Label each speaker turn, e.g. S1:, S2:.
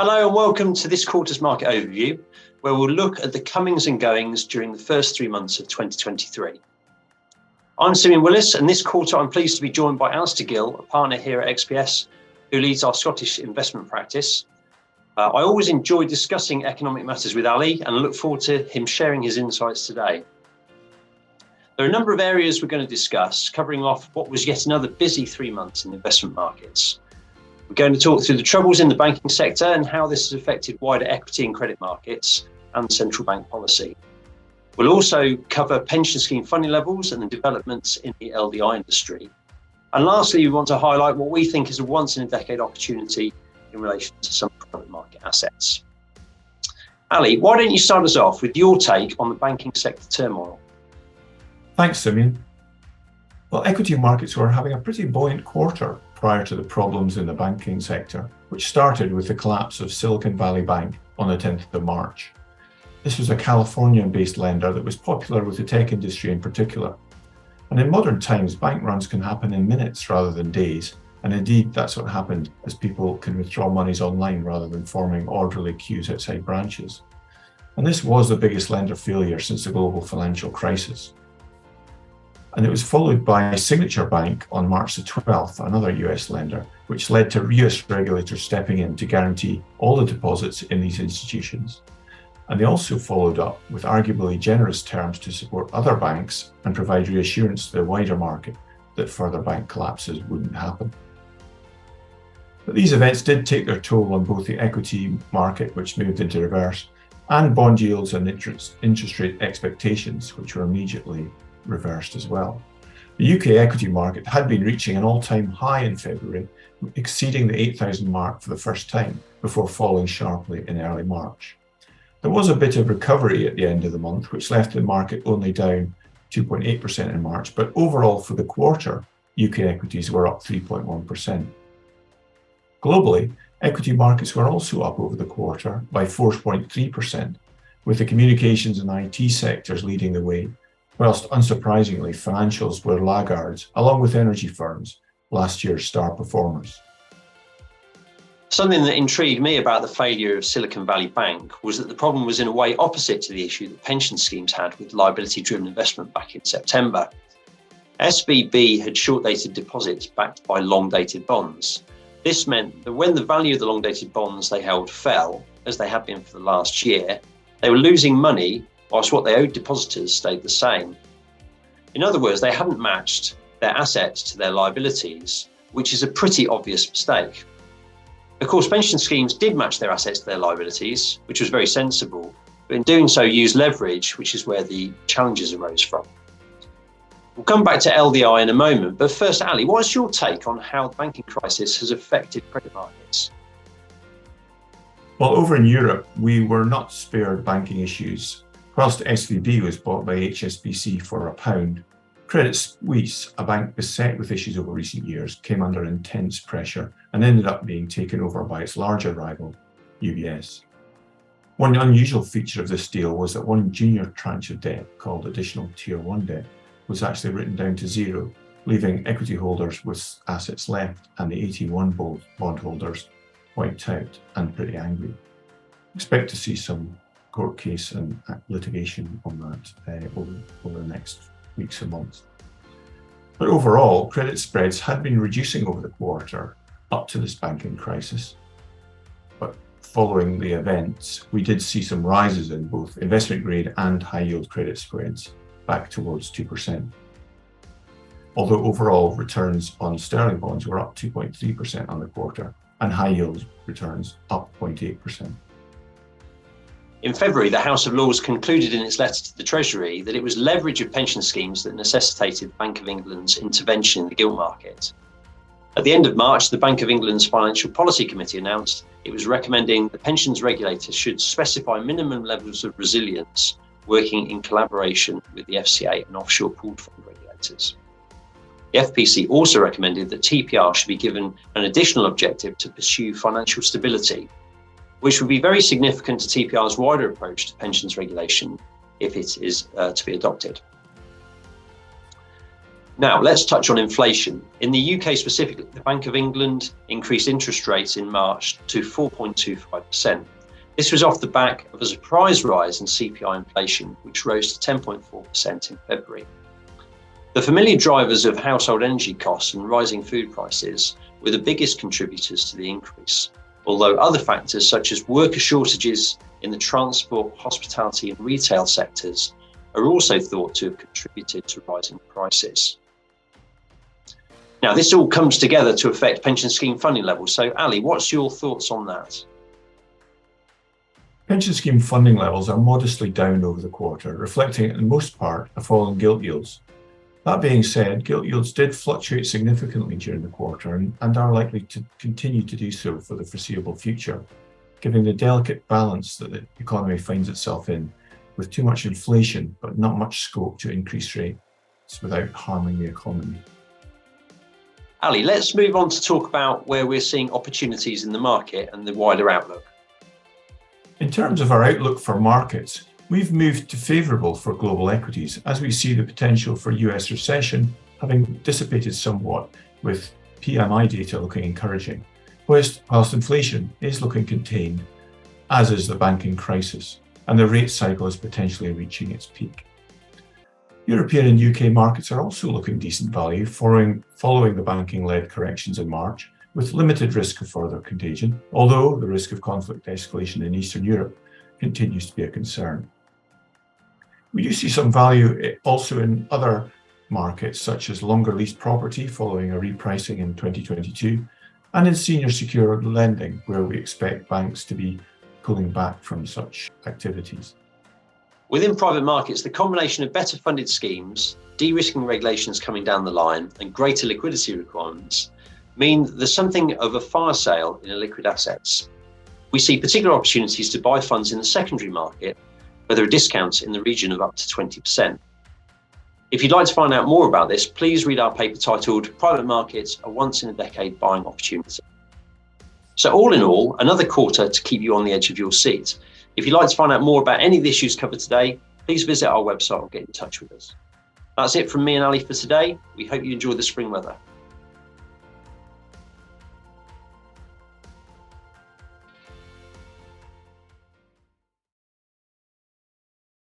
S1: Hello and welcome to this quarter's market overview, where we'll look at the comings and goings during the first 3 months of 2023. I'm Simeon Willis, and this quarter I'm pleased to be joined by Alistair Gill, a partner here at XPS, who leads our Scottish investment practice. I always enjoy discussing economic matters with Ali and look forward to him sharing his insights today. There are a number of areas we're going to discuss, covering off what was yet another busy 3 months in investment markets. We're going to talk through the troubles in the banking sector and how this has affected wider equity and credit markets and central bank policy. We'll also cover pension scheme funding levels and the developments in the LDI industry. And lastly, we want to highlight what we think is a once-in-a-decade opportunity in relation to some private market assets. Ali, why don't you start us off with your take on the banking sector turmoil?
S2: Thanks, Simeon. Well, equity markets were having a pretty buoyant quarter prior to the problems in the banking sector, which started with the collapse of Silicon Valley Bank on the 10th of March. This was a Californian-based lender that was popular with the tech industry in particular. And in modern times, bank runs can happen in minutes rather than days. And indeed, that's what happened, as people can withdraw monies online rather than forming orderly queues outside branches. And this was the biggest lender failure since the global financial crisis. And it was followed by Signature Bank on March the 12th, another US lender, which led to US regulators stepping in to guarantee all the deposits in these institutions. And they also followed up with arguably generous terms to support other banks and provide reassurance to the wider market that further bank collapses wouldn't happen. But these events did take their toll on both the equity market, which moved into reverse, and bond yields and interest rate expectations, which were immediately reversed as well. The UK equity market had been reaching an all-time high in February, exceeding the 8,000 mark for the first time before falling sharply in early March. There was a bit of recovery at the end of the month, which left the market only down 2.8% in March, but overall for the quarter, UK equities were up 3.1%. Globally, equity markets were also up over the quarter by 4.3%, with the communications and IT sectors leading the way, whilst unsurprisingly, financials were laggards, along with energy firms, last year's star performers.
S1: Something that intrigued me about the failure of Silicon Valley Bank was that the problem was in a way opposite to the issue that pension schemes had with liability-driven investment back in September. SVB had short-dated deposits backed by long-dated bonds. This meant that when the value of the long-dated bonds they held fell, as they had been for the last year, they were losing money whilst what they owed depositors stayed the same. In other words, they hadn't matched their assets to their liabilities, which is a pretty obvious mistake. Of course, pension schemes did match their assets to their liabilities, which was very sensible, but in doing so used leverage, which is where the challenges arose from. We'll come back to LDI in a moment, but first, Ali, what's your take on how the banking crisis has affected credit markets?
S2: Well, over in Europe, we were not spared banking issues. Whilst SVB was bought by HSBC for £1, Credit Suisse, a bank beset with issues over recent years, came under intense pressure and ended up being taken over by its larger rival, UBS. One unusual feature of this deal was that one junior tranche of debt, called Additional Tier 1 debt, was actually written down to zero, leaving equity holders with assets left and the AT1 bondholders wiped out and pretty angry. Expect to see some court case and litigation on that over the next weeks and months. But overall, credit spreads had been reducing over the quarter up to this banking crisis. But following the events, we did see some rises in both investment grade and high yield credit spreads back towards 2%. Although overall returns on sterling bonds were up 2.3% on the quarter and high yield returns up 0.8%.
S1: In February, the House of Lords concluded in its letter to the Treasury that it was leverage of pension schemes that necessitated the Bank of England's intervention in the gilt market. At the end of March, the Bank of England's Financial Policy Committee announced it was recommending the pensions regulator should specify minimum levels of resilience, working in collaboration with the FCA and offshore pooled fund regulators. The FPC also recommended that TPR should be given an additional objective to pursue financial stability, which would be very significant to TPR's wider approach to pensions regulation if it is to be adopted. Now, let's touch on inflation. In the UK specifically, the Bank of England increased interest rates in March to 4.25%. This was off the back of a surprise rise in CPI inflation, which rose to 10.4% in February. The familiar drivers of household energy costs and rising food prices were the biggest contributors to the increase, although other factors such as worker shortages in the transport, hospitality and retail sectors are also thought to have contributed to rising prices. Now, this all comes together to affect pension scheme funding levels. So, Ali, what's your thoughts on that?
S2: Pension scheme funding levels are modestly down over the quarter, reflecting in most part a fall in gilt yields. That being said, gilt yields did fluctuate significantly during the quarter and are likely to continue to do so for the foreseeable future, given the delicate balance that the economy finds itself in, with too much inflation but not much scope to increase rates without harming the economy.
S1: Ali, let's move on to talk about where we're seeing opportunities in the market and the wider outlook.
S2: In terms of our outlook for markets, we've moved to favourable for global equities as we see the potential for US recession having dissipated somewhat, with PMI data looking encouraging, whilst inflation is looking contained, as is the banking crisis, and the rate cycle is potentially reaching its peak. European and UK markets are also looking decent value following the banking-led corrections in March, with limited risk of further contagion, although the risk of conflict escalation in Eastern Europe continues to be a concern. We do see some value also in other markets, such as longer lease property following a repricing in 2022, and in senior secured lending, where we expect banks to be pulling back from such activities.
S1: Within private markets, the combination of better funded schemes, de-risking regulations coming down the line, and greater liquidity requirements mean that there's something of a fire sale in illiquid assets. We see particular opportunities to buy funds in the secondary market, where there are discounts in the region of up to 20%. If you'd like to find out more about this, please read our paper titled Private Markets, a Once-in-a-Decade Buying Opportunity. So all in all, another quarter to keep you on the edge of your seat. If you'd like to find out more about any of the issues covered today, please visit our website or get in touch with us. That's it from me and Ali for today. We hope you enjoy the spring weather.